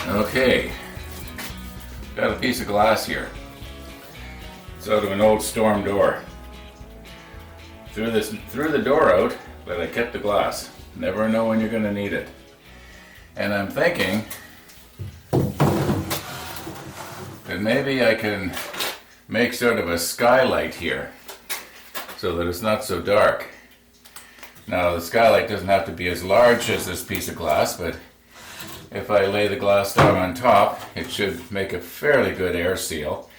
Okay, got a piece of glass here. It's out of an old storm door. Threw the door out, but I kept the glass. Never know when you're going to need it. And I'm thinking that maybe I can make sort of a skylight here so that it's not so dark. Now the skylight doesn't have to be as large as this piece of glass, but if I lay the glass down on top, it should make a fairly good air seal.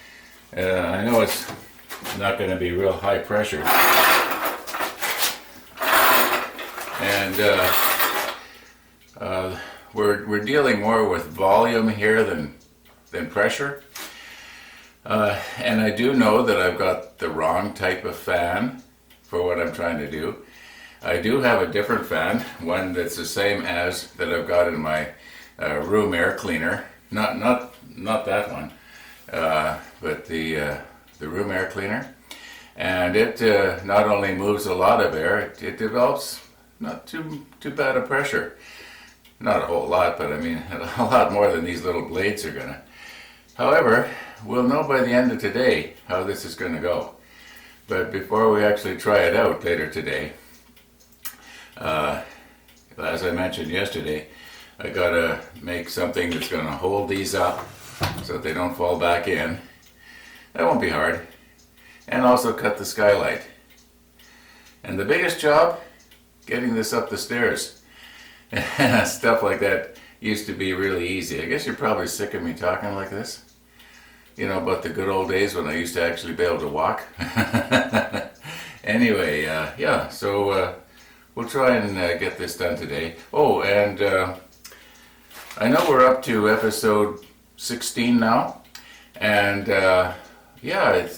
I know it's not going to be real high pressure. And we're dealing more with volume here than pressure. And I do know that I've got the wrong type of fan for what I'm trying to do. I do have a different fan, one that's the same as that I've got in my room air cleaner. Not that one, but the room air cleaner. And it not only moves a lot of air, it develops not too bad a pressure. Not a whole lot, but I mean a lot more than these little blades are gonna. However, we'll know by the end of today how this is gonna go. But before we actually try it out later today, as I mentioned yesterday, I gotta make something that's gonna hold these up so that they don't fall back in. That won't be hard. And also cut the skylight. And the biggest job, getting this up the stairs. Stuff like that used to be really easy. I guess you're probably sick of me talking like this. You know, about the good old days when I used to actually be able to walk. Anyway, yeah, so we'll try and get this done today. Oh, and I know we're up to episode 16 now. And yeah,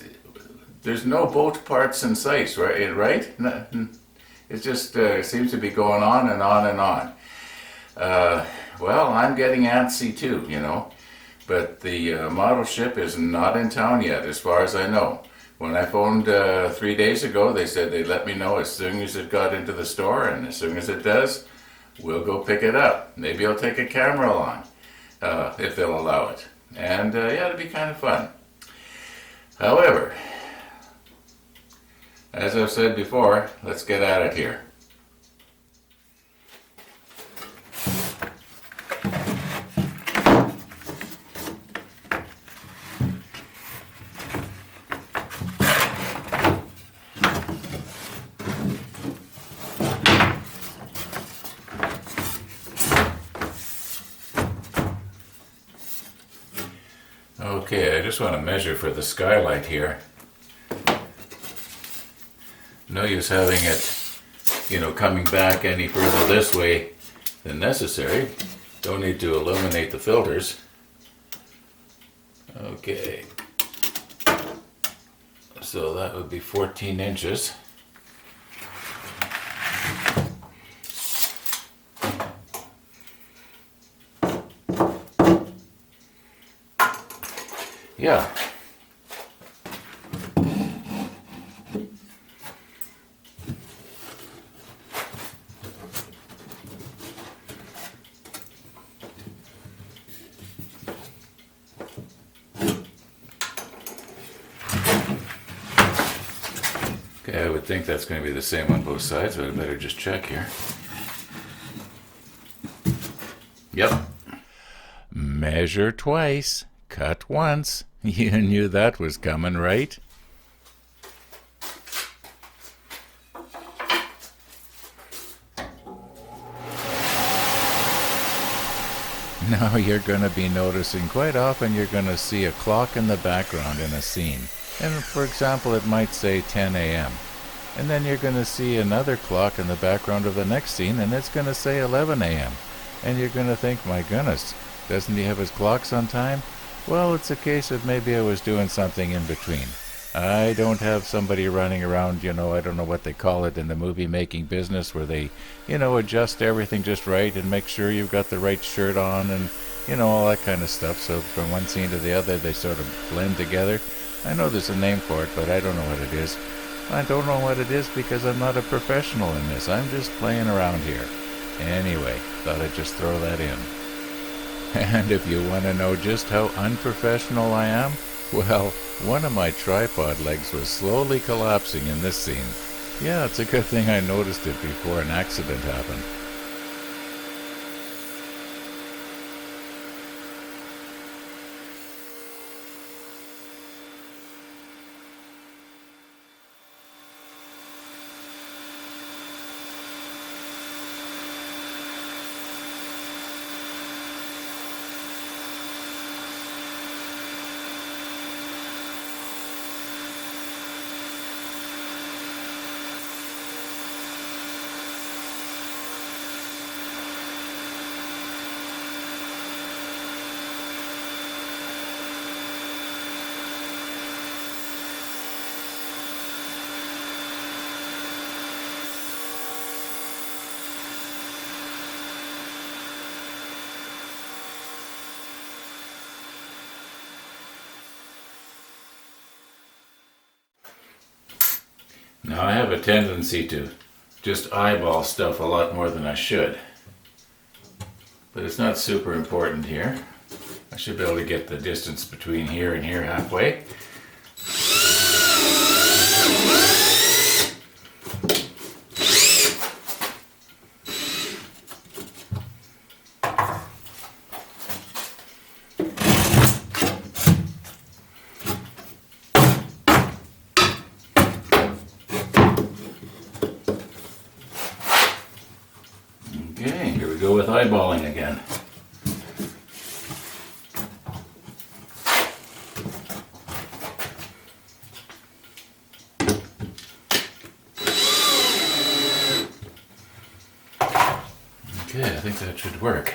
there's no boat parts in sight, right? It just seems to be going on and on and on. Well, I'm getting antsy too, you know. But the model ship is not in town yet, as far as I know. When I phoned 3 days ago, they said they'd let me know as soon as it got into the store, and as soon as it does, we'll go pick it up. Maybe I'll take a camera along, if they'll allow it. And yeah, it'll be kind of fun. However, as I've said before, let's get at it here. Okay, I just want to measure for the skylight here. No use having it, you know, coming back any further this way than necessary. Don't need to illuminate the filters. Okay. So that would be 14 inches. Yeah. Okay, I would think that's going to be the same on both sides, but I better just check here. Yep. Measure twice, cut once. You knew that was coming, right? Now you're going to be noticing quite often you're going to see a clock in the background in a scene. And for example, it might say 10 a.m. And then you're going to see another clock in the background of the next scene and it's going to say 11 a.m. And you're going to think, my goodness, doesn't he have his clocks on time? Well, it's a case of maybe I was doing something in between. I don't have somebody running around, you know, I don't know what they call it in the movie making business where they, you know, adjust everything just right and make sure you've got the right shirt on and, you know, all that kind of stuff. So from one scene to the other, they sort of blend together. I know there's a name for it, but I don't know what it is. I don't know what it is because I'm not a professional in this. I'm just playing around here. Anyway, thought I'd just throw that in. And if you want to know just how unprofessional I am, well, one of my tripod legs was slowly collapsing in this scene. Yeah, it's a good thing I noticed it before an accident happened. Now, I have a tendency to just eyeball stuff a lot more than I should. But it's not super important here. I should be able to get the distance between here and here halfway. Okay, here we go with eyeballing again. Okay, I think that should work.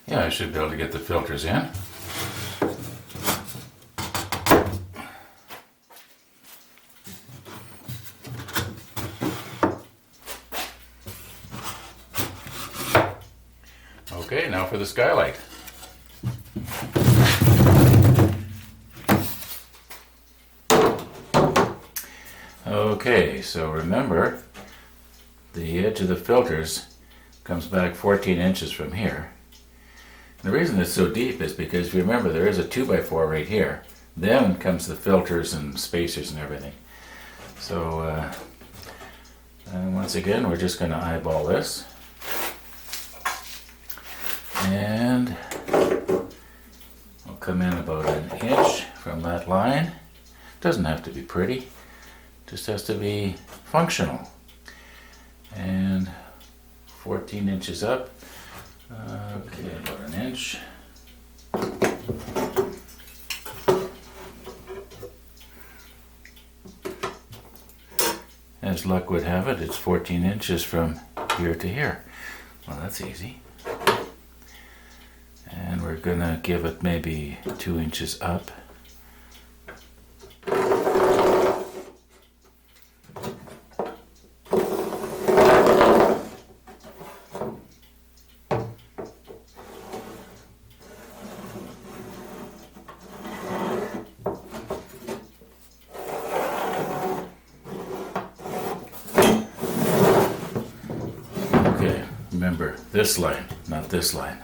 Yeah, I should be able to get the filters in. Okay, now for the skylight. Okay, so remember, the edge of the filters comes back 14 inches from here. And the reason it's so deep is because if you remember, there is a 2x4 right here. Then comes the filters and spacers and everything. So, and once again, we're just going to eyeball this. And I'll come in about an inch from that line. Doesn't have to be pretty, just has to be functional. And 14 inches up. Okay, about an inch. As luck would have it, it's 14 inches from here to here. Well, that's easy. And we're gonna give it maybe 2 inches up. Okay, remember this line, not this line.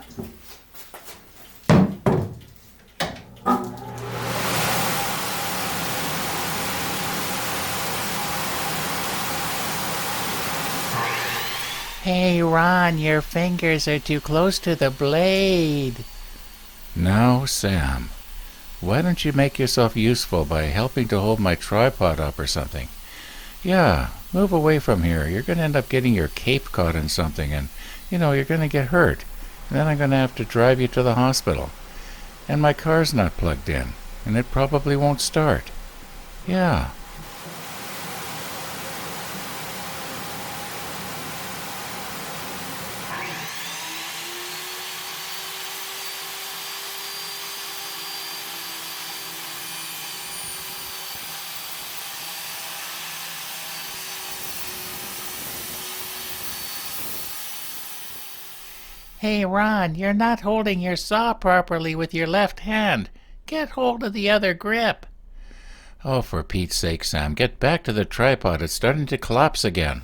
Hey, Ron, your fingers are too close to the blade. Now, Sam, why don't you make yourself useful by helping to hold my tripod up or something? Yeah, move away from here. You're going to end up getting your cape caught in something and, you're going to get hurt. And then I'm going to have to drive you to the hospital. And my car's not plugged in, and it probably won't start. Yeah. Hey, Ron, you're not holding your saw properly with your left hand. Get hold of the other grip. Oh, for Pete's sake, Sam, get back to the tripod. It's starting to collapse again.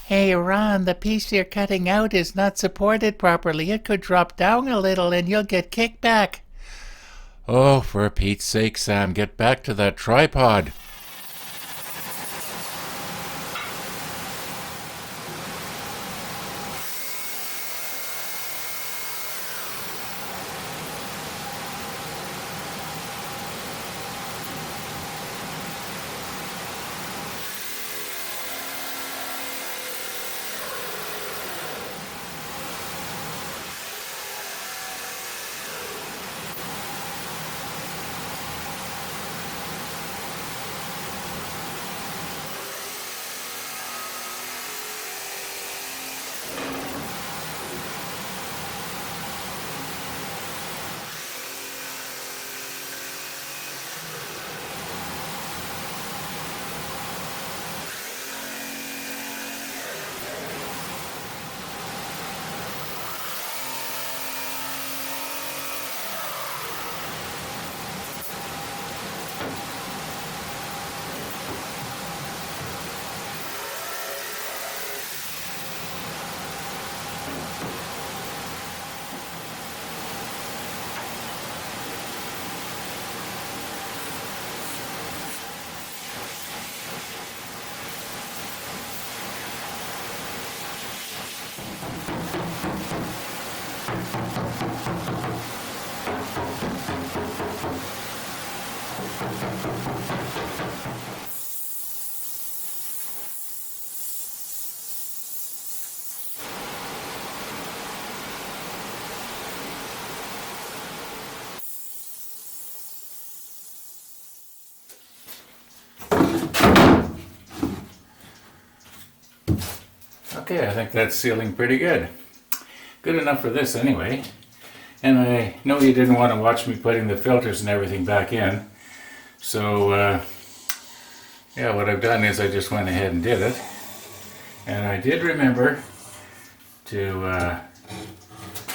Hey, Ron, the piece you're cutting out is not supported properly. It could drop down a little and you'll get kickback. Oh, for Pete's sake, Sam, get back to that tripod. Okay, I think that's sealing pretty good. Good enough for this anyway. And I know you didn't want to watch me putting the filters and everything back in. So, yeah, what I've done is I just went ahead and did it. And I did remember to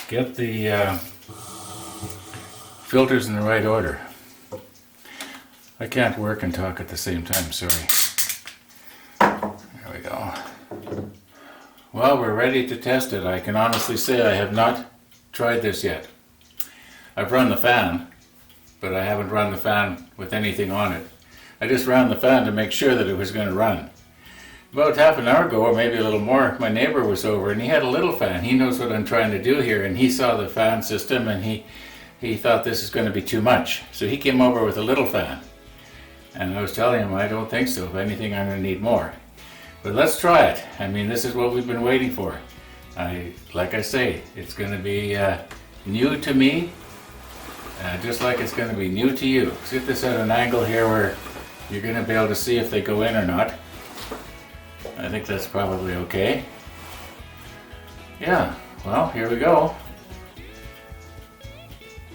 get the filters in the right order. I can't work and talk at the same time, sorry. There we go. Well, we're ready to test it. I can honestly say I have not tried this yet. I've run the fan, but I haven't run the fan with anything on it. I just ran the fan to make sure that it was going to run. About half an hour ago, or maybe a little more, my neighbor was over and he had a little fan. He knows what I'm trying to do here, and he saw the fan system and he thought this is going to be too much. So he came over with a little fan. And I was telling him I don't think so. If anything, I'm going to need more. But let's try it. I mean, this is what we've been waiting for. Like I say, it's going to be new to me, just like it's going to be new to you. Let's get this at an angle here where you're going to be able to see if they go in or not. I think that's probably okay. Yeah, well, here we go.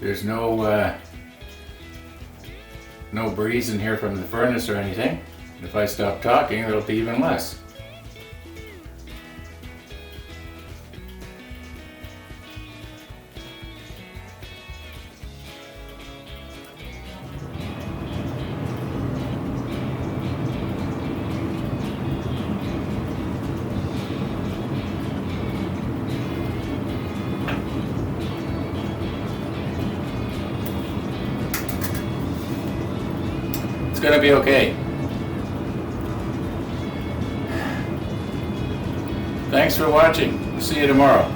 There's no breeze in here from the furnace or anything. If I stop talking, it'll be even less. It's gonna be okay. Thanks for watching. See you tomorrow.